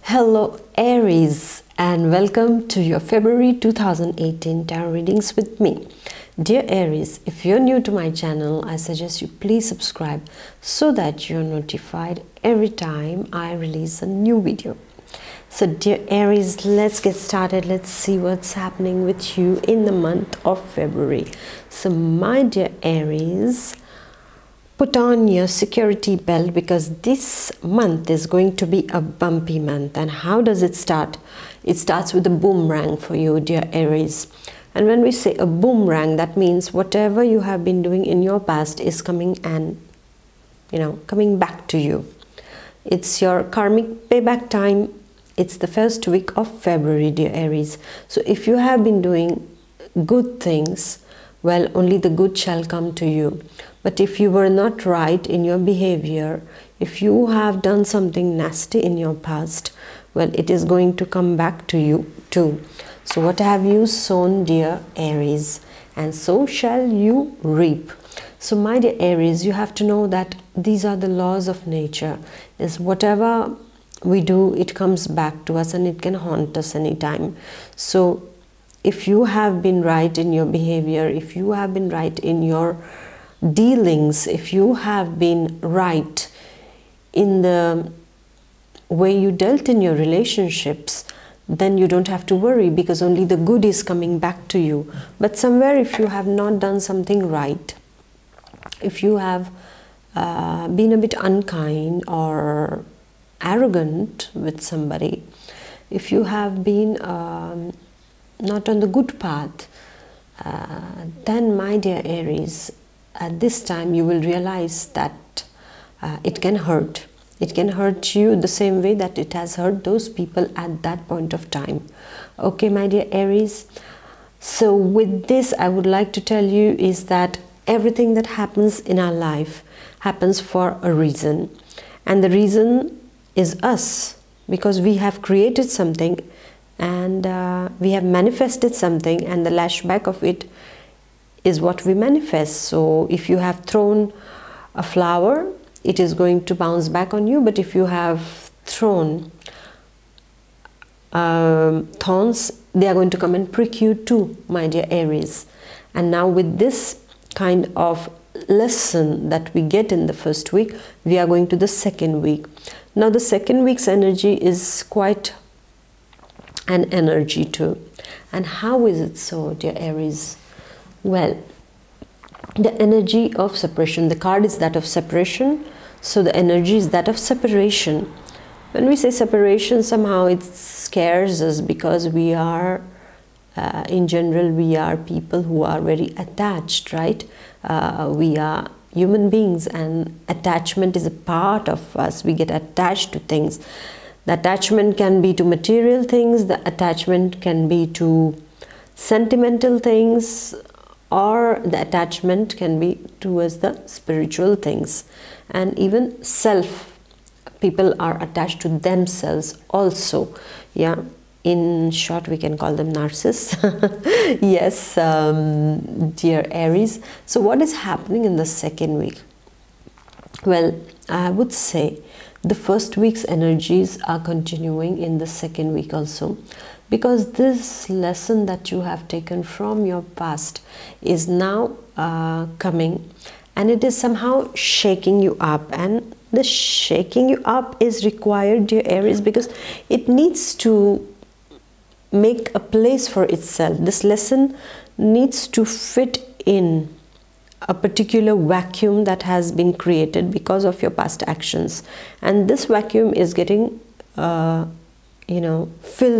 Hello Aries, and welcome to your February 2018 tarot readings with me. Dear Aries, if you're new to my channel, I suggest you please subscribe so that you're notified every time I release a new video. So dear Aries, let's get started. Let's see what's happening with you in the month of February. So my dear Aries, put on your security belt because this month is going to be a bumpy month. And how does it start? It starts with a boomerang for you, dear Aries. And when we say a boomerang, that means whatever you have been doing in your past is coming back to you. It's your karmic payback time. It's the first week of February, dear Aries. So if you have been doing good things, well, only the good shall come to you. But if you were not right in your behavior, if you have done something nasty in your past, well, it is going to come back to you too. So what have you sown, dear Aries? And so shall you reap. So my dear Aries, you have to know that these are the laws of nature. Is whatever we do, it comes back to us and it can haunt us anytime. So if you have been right in your behavior, if you have been right in your dealings, if you have been right in the way you dealt in your relationships, then you don't have to worry because only the good is coming back to you. But somewhere if you have not done something right, if you have been a bit unkind or arrogant with somebody, if you have been not on the good path, then my dear Aries, at this time you will realize that it can hurt. It can hurt you the same way that it has hurt those people at that point of time. Okay, my dear Aries. So with this, I would like to tell you is that everything that happens in our life happens for a reason. And the reason is us, because we have created something and we have manifested something, and the lashback of it is what we manifest. So if you have thrown a flower, it is going to bounce back on you. But if you have thrown thorns, they are going to come and prick you too, my dear Aries. And now with this kind of lesson that we get in the first week, we are going to the second week. Now the second week's energy is quite an energy too. And how is it so, dear Aries? Well, the energy of separation. The card is that of separation, so the energy is that of separation. When we say separation, somehow it scares us because we are, in general, we are people who are very attached, right? We are human beings and attachment is a part of us. We get attached to things. The attachment can be to material things, the attachment can be to sentimental things, or the attachment can be towards the spiritual things. And even self, people are attached to themselves also. Yeah, in short we can call them narcissists. Yes, dear Aries. So what is happening in the second week? Well, I would say the first week's energies are continuing in the second week also, because this lesson that you have taken from your past is now coming, and it is somehow shaking you up. And the shaking you up is required, dear Aries, because it needs to make a place for itself. This lesson needs to fit in a particular vacuum that has been created because of your past actions, and this vacuum is getting filled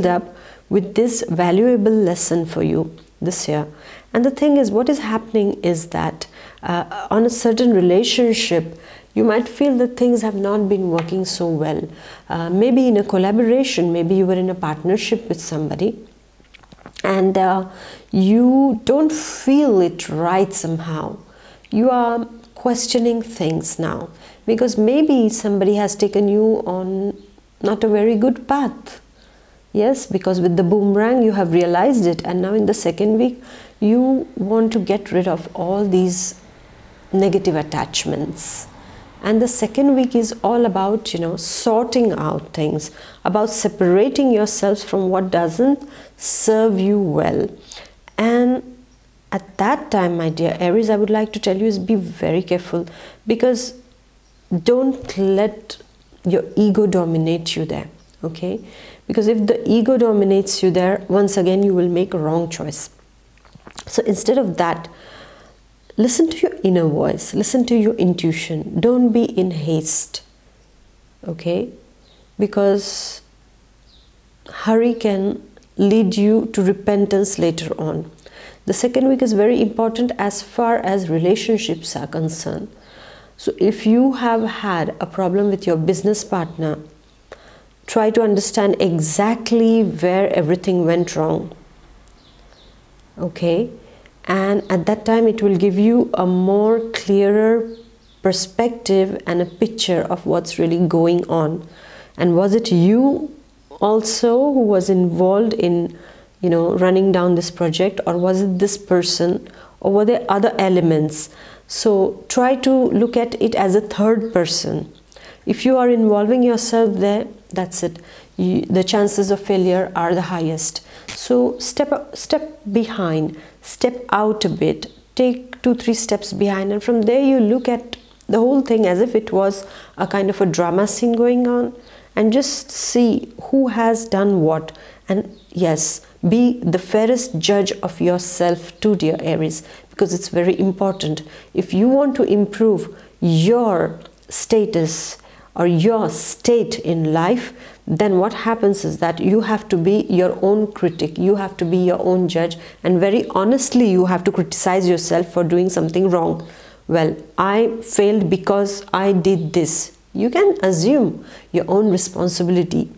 up with this valuable lesson for you this year. And the thing is, what is happening is that on a certain relationship, you might feel that things have not been working so well. Maybe in a collaboration, maybe you were in a partnership with somebody and you don't feel it right somehow. You are questioning things now because maybe somebody has taken you on not a very good path. Yes, because with the boomerang you have realized it, and now in the second week you want to get rid of all these negative attachments. And the second week is all about, you know, sorting out things, about separating yourselves from what doesn't serve you well. And at that time, my dear Aries, I would like to tell you is be very careful, because don't let your ego dominate you there, okay? Because if the ego dominates you there, once again you will make a wrong choice. So instead of that, listen to your inner voice, listen to your intuition. Don't be in haste, okay? Because hurry can lead you to repentance later on. The second week is very important as far as relationships are concerned. So if you have had a problem with your business partner, try to understand exactly where everything went wrong, okay? And at that time it will give you a more clearer perspective and a picture of what's really going on. And was it you also who was involved in, you know, running down this project, or was it this person, or were there other elements? So try to look at it as a third person. If you are involving yourself there, that's it. The chances of failure are the highest. So step behind, step out a bit, take 2-3 steps behind, and from there you look at the whole thing as if it was a kind of a drama scene going on, and just see who has done what. And yes, be the fairest judge of yourself too, dear Aries, because it's very important. If you want to improve your status or your state in life, then what happens is that you have to be your own critic, you have to be your own judge, and very honestly you have to criticize yourself for doing something wrong. Well, I failed because I did this. You can assume your own responsibility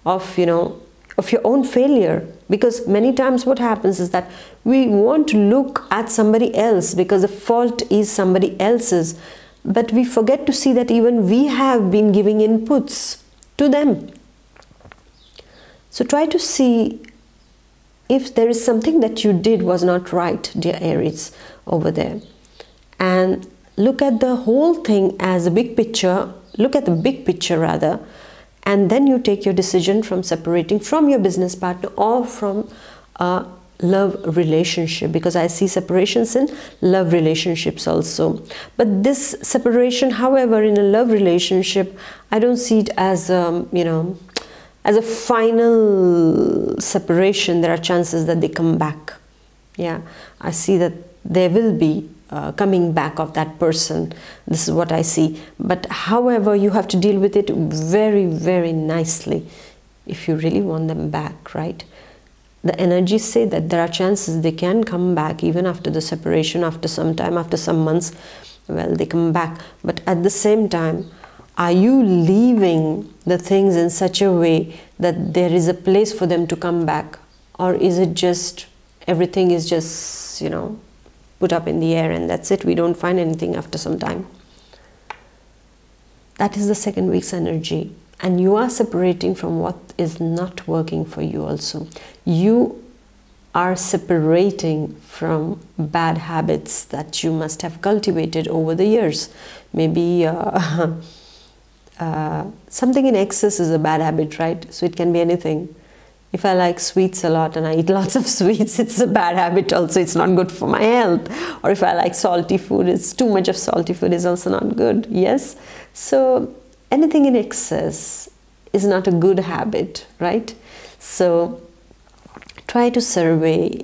of, you know, of your own failure, because many times what happens is that we want to look at somebody else because the fault is somebody else's, but we forget to see that even we have been giving inputs to them. So try to see if there is something that you did was not right, dear Aries, over there, and look at the whole thing as a big picture. Look at the big picture rather, and then you take your decision from separating from your business partner or from a love relationship, because I see separations in love relationships also. But this separation, however, in a love relationship, I don't see it as you know, as a final separation. There are chances that they come back. Yeah, I see that there will be coming back of that person. This is what I see. But however, you have to deal with it very, very nicely if you really want them back, right? The energies say that there are chances they can come back even after the separation, after some time, after some months. Well, they come back. But at the same time, are you leaving the things in such a way that there is a place for them to come back? Or is it just, everything is just, you know, put up in the air and that's it? We don't find anything after some time. That is the second week's energy. And you are separating from what is not working for you also. You are separating from bad habits that you must have cultivated over the years. Maybe something in excess is a bad habit, right? So it can be anything. If I like sweets a lot and I eat lots of sweets, it's a bad habit also. It's not good for my health. Or if I like salty food, it's too much of salty food is also not good. Yes? So anything in excess is not a good habit, right? So try to survey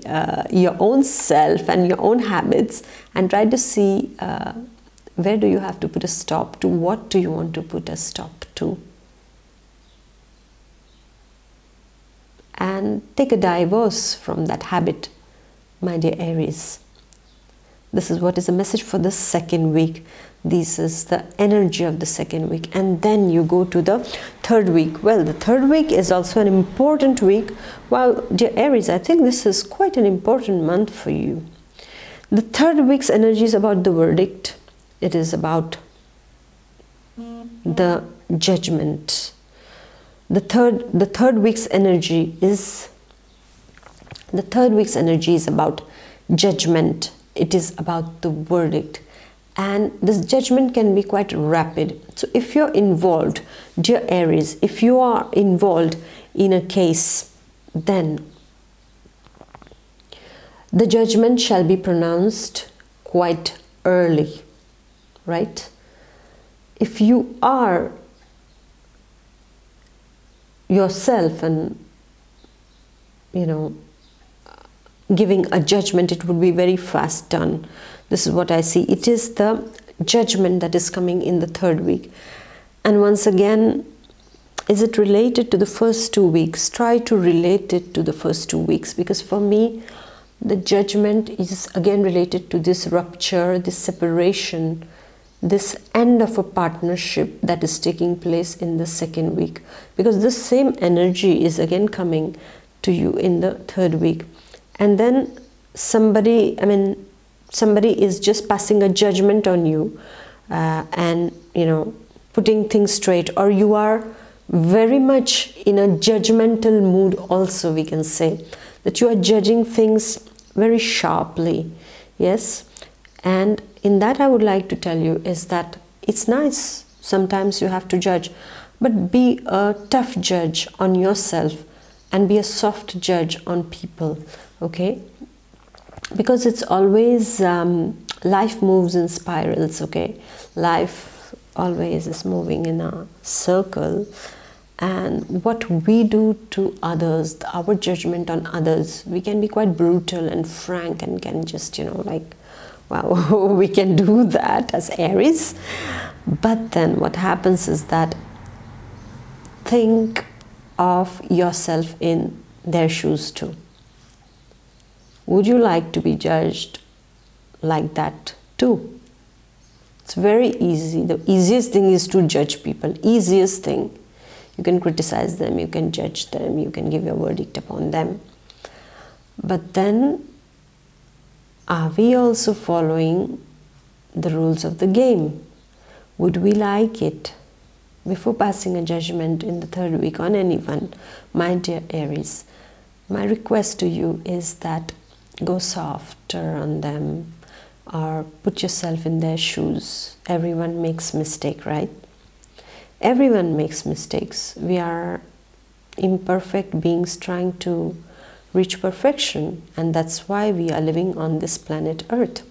your own self and your own habits and try to see where do you have to put a stop to, what do you want to put a stop to. And take a divorce from that habit, my dear Aries. This is what is the message for the second week. This is the energy of the second week. And then you go to the third week. Well, the third week is also an important week. Well, dear Aries, I think this is quite an important month for you. The third week's energy is about the verdict. It is about the judgment. The third week's energy is about judgment. It is about the verdict. and this judgment can be quite rapid. So if you're involved, dear Aries, if you are involved in a case, then the judgment shall be pronounced quite early, right? If you are yourself and, giving a judgment, it would be very fast done. This is what I see. It is the judgment that is coming in the 3rd week. And once again, is it related to the first 2 weeks? Try to relate it to the first 2 weeks, because for me, the judgment is again related to this rupture, this separation, this end of a partnership that is taking place in the 2nd week. Because the same energy is again coming to you in the 3rd week. And then somebody is just passing a judgment on you and, putting things straight, or you are very much in a judgmental mood also, we can say, that you are judging things very sharply, yes. And in that I would like to tell you is that it's nice, sometimes you have to judge, but be a tough judge on yourself and be a soft judge on people, okay? Because it's always, life moves in spirals, okay? Life always is moving in a circle, and what we do to others, our judgment on others, we can be quite brutal and frank and can just, wow, we can do that as Aries. But then what happens is that think of yourself in their shoes too. Would you like to be judged like that too? It's very easy. The easiest thing is to judge people. Easiest thing. You can criticize them, you can judge them, you can give your verdict upon them. But then, are we also following the rules of the game? Would we like it? Before passing a judgment in the 3rd week on anyone, my dear Aries, my request to you is that go softer on them, or put yourself in their shoes. Everyone makes mistake, right? Everyone makes mistakes. We are imperfect beings trying to reach perfection, and that's why we are living on this planet Earth.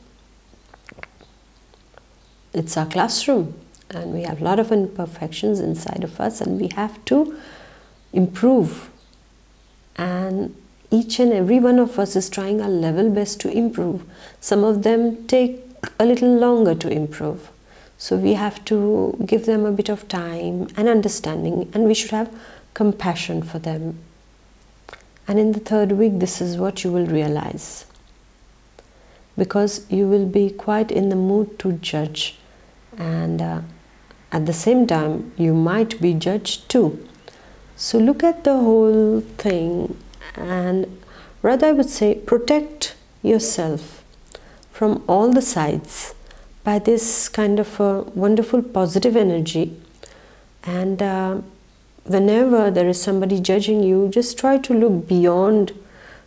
It's our classroom, and we have a lot of imperfections inside of us, and we have to improve. And each and every one of us is trying our level best to improve. Some of them take a little longer to improve. So we have to give them a bit of time and understanding, and we should have compassion for them. And in the 3rd week, this is what you will realize. Because you will be quite in the mood to judge, and at the same time, you might be judged too. So look at the whole thing, and rather I would say protect yourself from all the sides by this kind of a wonderful positive energy. And whenever there is somebody judging you, just try to look beyond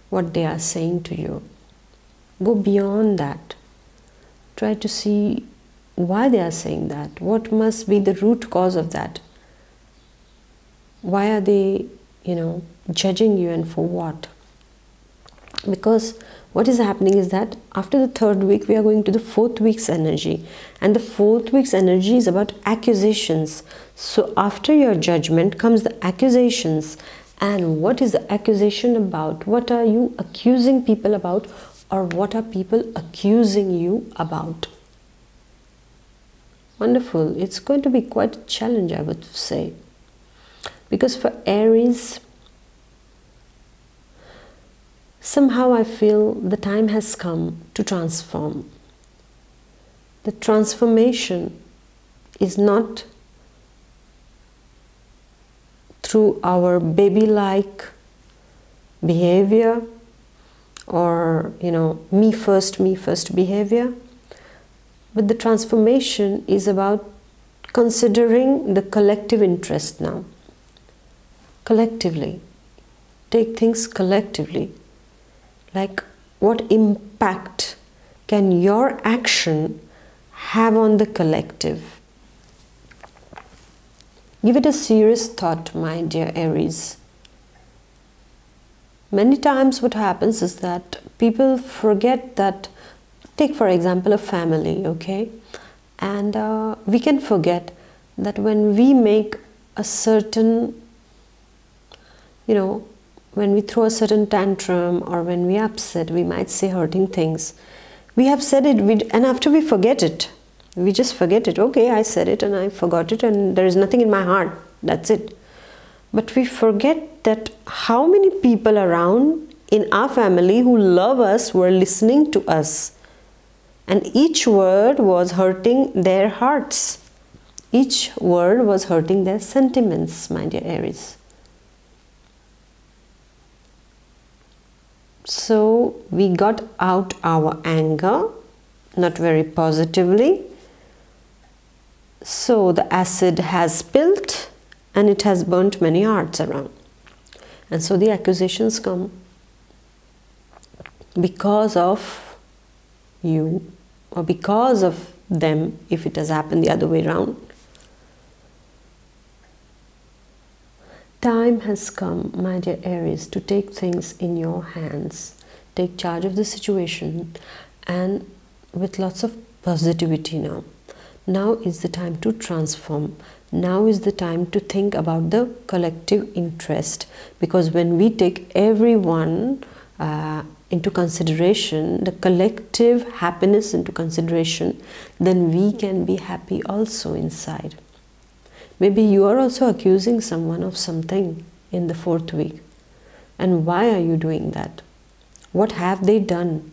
what they are saying to you. Go beyond that. Try to see why they are saying that. What must be the root cause of that? Why are they, judging you, and for what? Because what is happening is that after the 3rd week, we are going to the 4th week's energy. And the 4th week's energy is about accusations. So after your judgment comes the accusations. And what is the accusation about? What are you accusing people about? Or what are people accusing you about? Wonderful. It's going to be quite a challenge, I would say. Because for Aries, somehow I feel the time has come to transform. The transformation is not through our baby-like behavior or, me first behavior, but the transformation is about considering the collective interest now. Collectively. Take things collectively. Like, what impact can your action have on the collective. Give it a serious thought, my dear Aries. Many times what happens is that people forget that, take for example a family, okay? And we can forget that when we make a certain, when we throw a certain tantrum or when we upset, we might say hurting things. We have said it, and after we forget it, we just forget it. Okay, I said it and I forgot it and there is nothing in my heart. That's it. But we forget that how many people around in our family who love us were listening to us. And each word was hurting their hearts. Each word was hurting their sentiments, my dear Aries. So we got out our anger, not very positively. So the acid has spilled and it has burnt many hearts around. And so the accusations come because of you or because of them, if it has happened the other way around. Time has come, my dear Aries, to take things in your hands. Take charge of the situation and with lots of positivity now. Now is the time to transform. Now is the time to think about the collective interest. Because when we take everyone into consideration, the collective happiness into consideration, then we can be happy also inside. Maybe you are also accusing someone of something in the 4th week. And why are you doing that? What have they done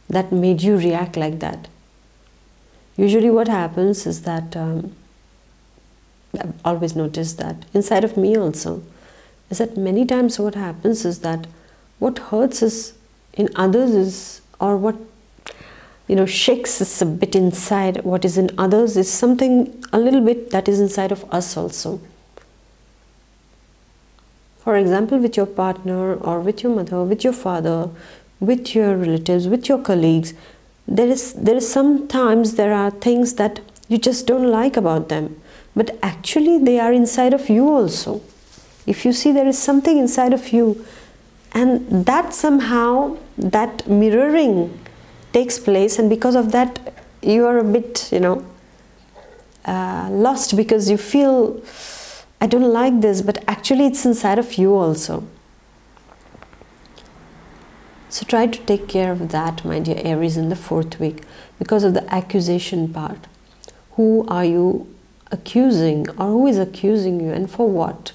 that made you react like that? Usually what happens is that, I've always noticed that, inside of me also, is that many times what happens is that what hurts us in others is, or what shakes us a bit inside, what is in others is something a little bit that is inside of us also. For example, with your partner or with your mother, with your father, with your relatives, with your colleagues, there is sometimes there are things that you just don't like about them, but actually they are inside of you also. If you see, there is something inside of you, and that somehow, that mirroring takes place, and because of that you are a bit lost, because you feel, I don't like this, but actually it's inside of you also. So try to take care of that, my dear Aries, in the 4th week, because of the accusation part. Who are you accusing, or who is accusing you, and for what?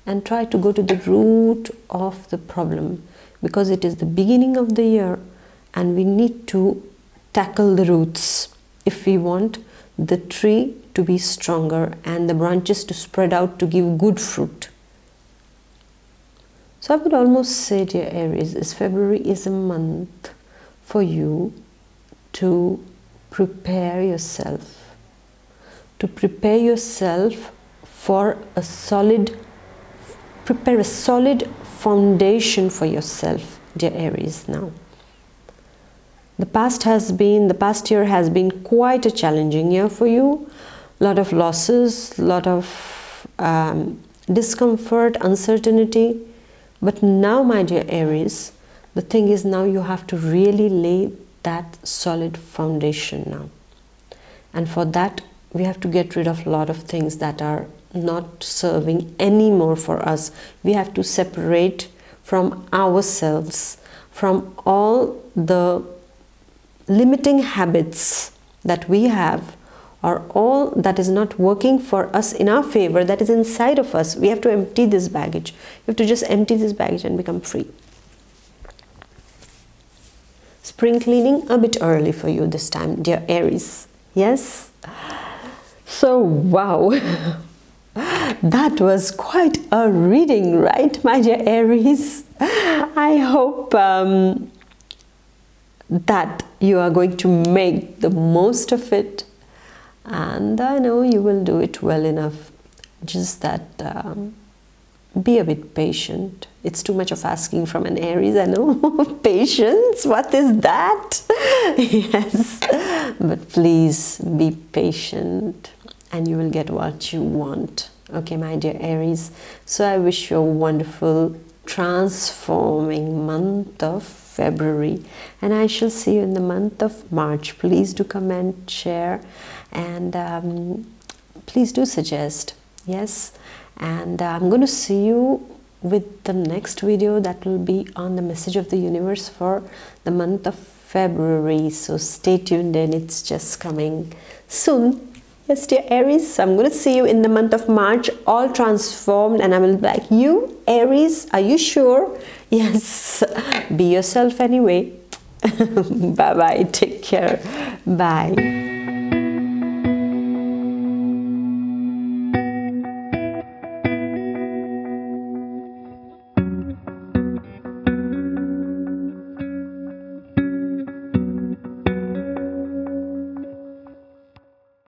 And try to go to the root of the problem, because it is the beginning of the year and we need to tackle the roots if we want the tree to be stronger and the branches to spread out to give good fruit. So I would almost say, dear Aries, February is a month for you to prepare yourself. To prepare yourself for a solid, prepare a solid foundation for yourself, dear Aries, now. The past year has been quite a challenging year for you. A lot of losses, a lot of discomfort, uncertainty. But now, my dear Aries, the thing is, now you have to really lay that solid foundation now. And for that, we have to get rid of a lot of things that are not serving anymore for us. We have to separate from ourselves, from all the limiting habits that we have, or all that is not working for us in our favor, that is inside of us. We have to empty this baggage. You have to just empty this baggage and become free. Spring cleaning a bit early for you this time, dear Aries. Yes? So, wow. That was quite a reading, right, my dear Aries? I hope that you are going to make the most of it, and I know you will do it well enough. Just that be a bit patient. It's too much of asking from an Aries, I know. Patience, what is that? Yes, but please be patient and you will get what you want. Okay, my dear Aries, so I wish you a wonderful transforming month of February, and I shall see you in the month of March. Please do comment, share, and please do suggest. Yes, and I'm going to see you with the next video that will be on the message of the universe for the month of February. So stay tuned in, it's just coming soon. Yes, dear Aries, so I'm going to see you in the month of March, all transformed, and I will be like, you, Aries, are you sure? Yes, be yourself anyway. Bye-bye, take care, bye.